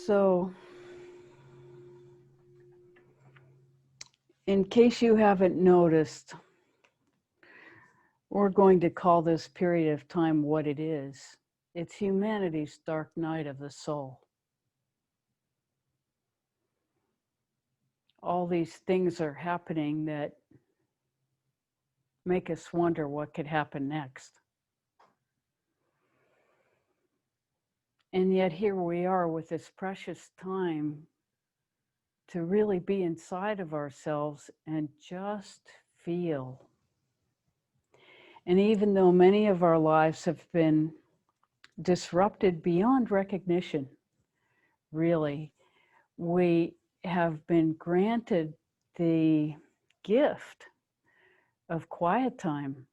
So, in case you haven't noticed, we're going to call this period of time what it is. It's humanity's dark night of the soul. All these things are happening that make us wonder what could happen next. And yet here we are with this precious time to really be inside of ourselves and just feel. And even though many of our lives have been disrupted beyond recognition, really, we have been granted the gift of quiet time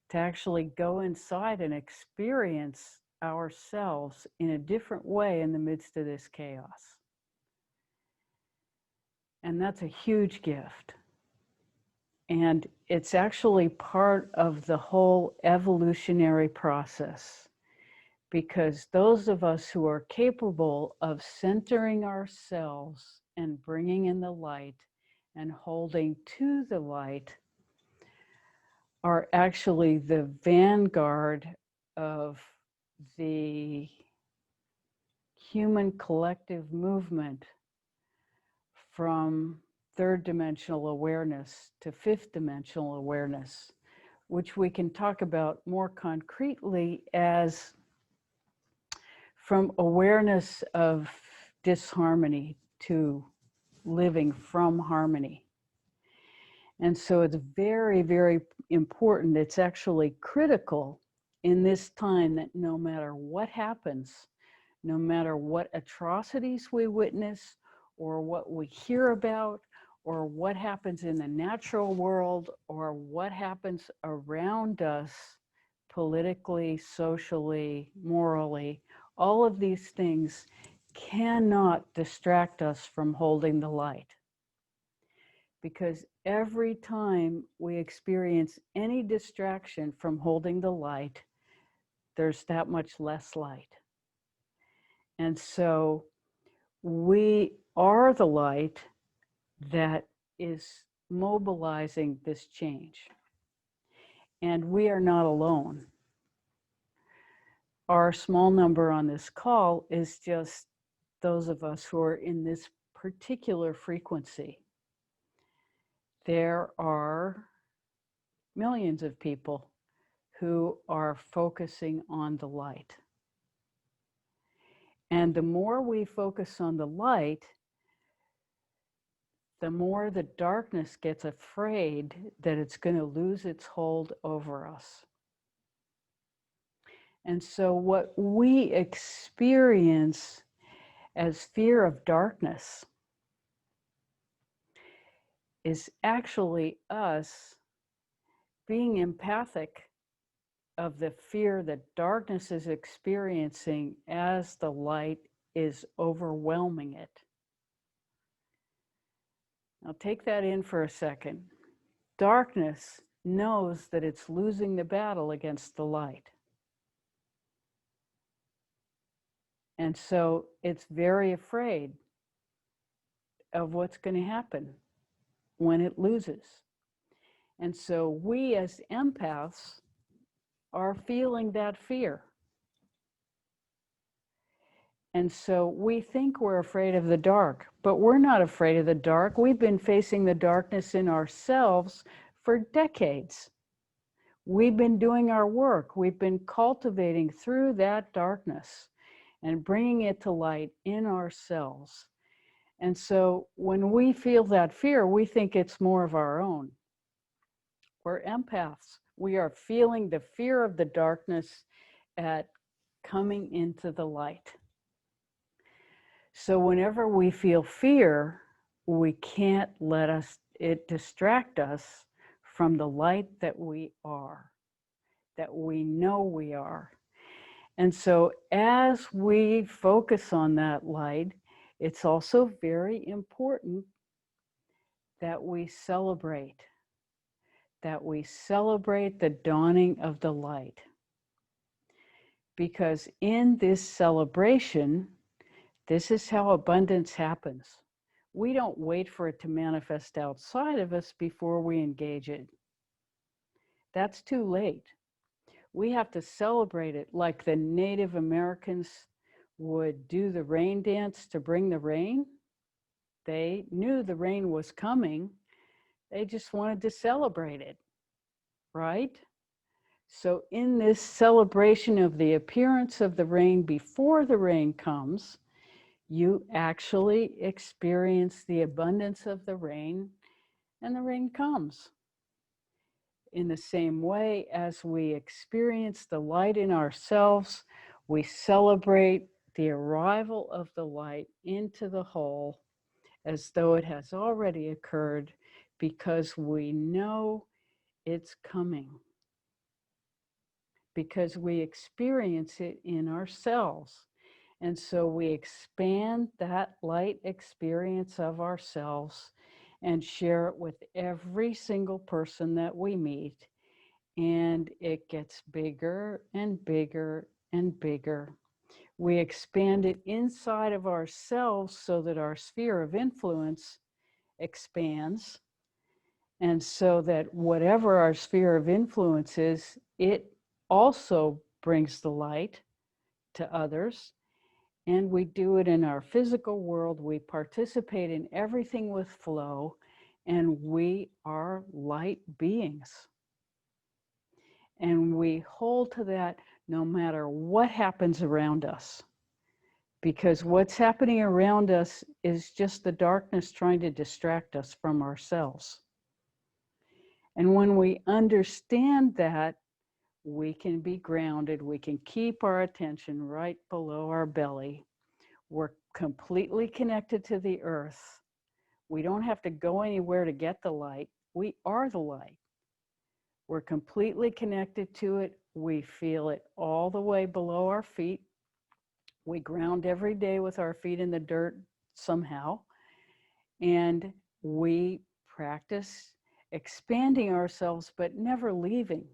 to actually go inside and experience ourselves in a different way in the midst of this chaos. And that's a huge gift. And it's actually part of the whole evolutionary process, because those of us who are capable of centering ourselves and bringing in the light and holding to the light are actually the vanguard of the human collective movement from third dimensional awareness to fifth dimensional awareness, which we can talk about more concretely as from awareness of disharmony to living from harmony. And so it's very, very important. It's actually critical in this time that no matter what happens, no matter what atrocities we witness or what we hear about or what happens in the natural world or what happens around us politically, socially, morally, all of these things cannot distract us from holding the light. Because every time we experience any distraction from holding the light, there's that much less light. And so we are the light that is mobilizing this change. And we are not alone. Our small number on this call is just those of us who are in this particular frequency. There are millions of people who are focusing on the light. And the more we focus on the light, the more the darkness gets afraid that it's going to lose its hold over us. And so what we experience as fear of darkness is actually us being empathic of the fear that darkness is experiencing as the light is overwhelming it. Now take that in for a second. Darkness knows that it's losing the battle against the light. And so it's very afraid of what's going to happen when it loses. And so we as empaths are feeling that fear. And so we think we're afraid of the dark, but we're not afraid of the dark. We've been facing the darkness in ourselves for decades. We've been doing our work. We've been cultivating through that darkness and bringing it to light in ourselves. And so when we feel that fear, we think it's more of our own. We're empaths. We are feeling the fear of the darkness at coming into the light. So whenever we feel fear, we can't let it distract us from the light that we are, that we know we are. And so as we focus on that light, it's also very important that we celebrate the dawning of the light. Because in this celebration, This is how abundance happens. We don't wait for it to manifest outside of us before we engage it. That's too late. We have to celebrate it like the Native Americans would do the rain dance to bring the rain. They knew the rain was coming. They just wanted to celebrate it, right? So in this celebration of the appearance of the rain before the rain comes, you actually experience the abundance of the rain, and the rain comes. In the same way as we experience the light in ourselves, we celebrate the arrival of the light into the whole as though it has already occurred, because we know it's coming, because we experience it in ourselves. And so we expand that light experience of ourselves and share it with every single person that we meet. And it gets bigger and bigger and bigger. We expand it inside of ourselves so that our sphere of influence expands. And so that whatever our sphere of influence is, it also brings the light to others. And we do it in our physical world. We participate in everything with flow, and we are light beings. And we hold to that no matter what happens around us. Because what's happening around us is just the darkness trying to distract us from ourselves. And when we understand that, we can be grounded. We can keep our attention right below our belly. We're completely connected to the earth. We don't have to go anywhere to get the light. We are the light. We're completely connected to it. We feel it all the way below our feet. We ground every day with our feet in the dirt somehow. And we practice expanding ourselves, but never leaving.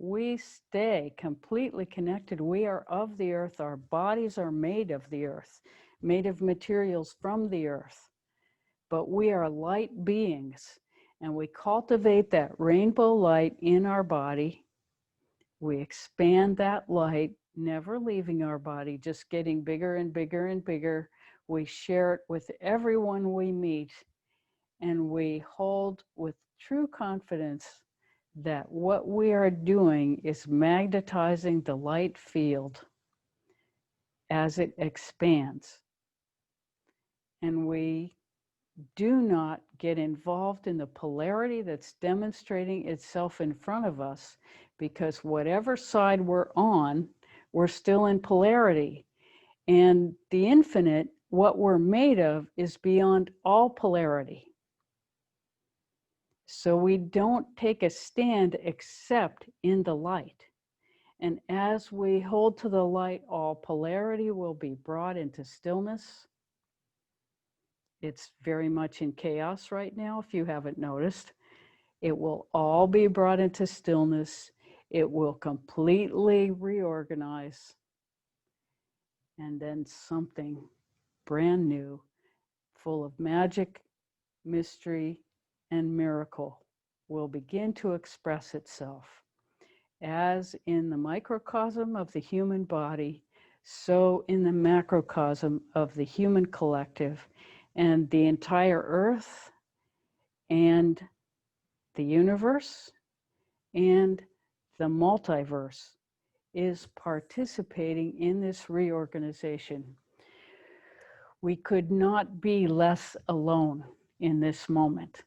We stay completely connected. We are of the earth. Our bodies are made of the earth, made of materials from the earth. But we are light beings, and we cultivate that rainbow light in our body. We expand that light, never leaving our body, just getting bigger and bigger and bigger. We share it with everyone we meet, and we hold with true confidence that what we are doing is magnetizing the light field as it expands. And we do not get involved in the polarity that's demonstrating itself in front of us, because whatever side we're on, we're still in polarity. And the infinite, what we're made of, is beyond all polarity. So we don't take a stand except in the light. And as we hold to the light, all polarity will be brought into stillness. It's very much in chaos right now, if you haven't noticed. It will all be brought into stillness. It will completely reorganize. And then something brand new, full of magic, mystery, and miracle will begin to express itself. As in the microcosm of the human body, so in the macrocosm of the human collective, and the entire earth and the universe and the multiverse is participating in this reorganization. We could not be less alone in this moment.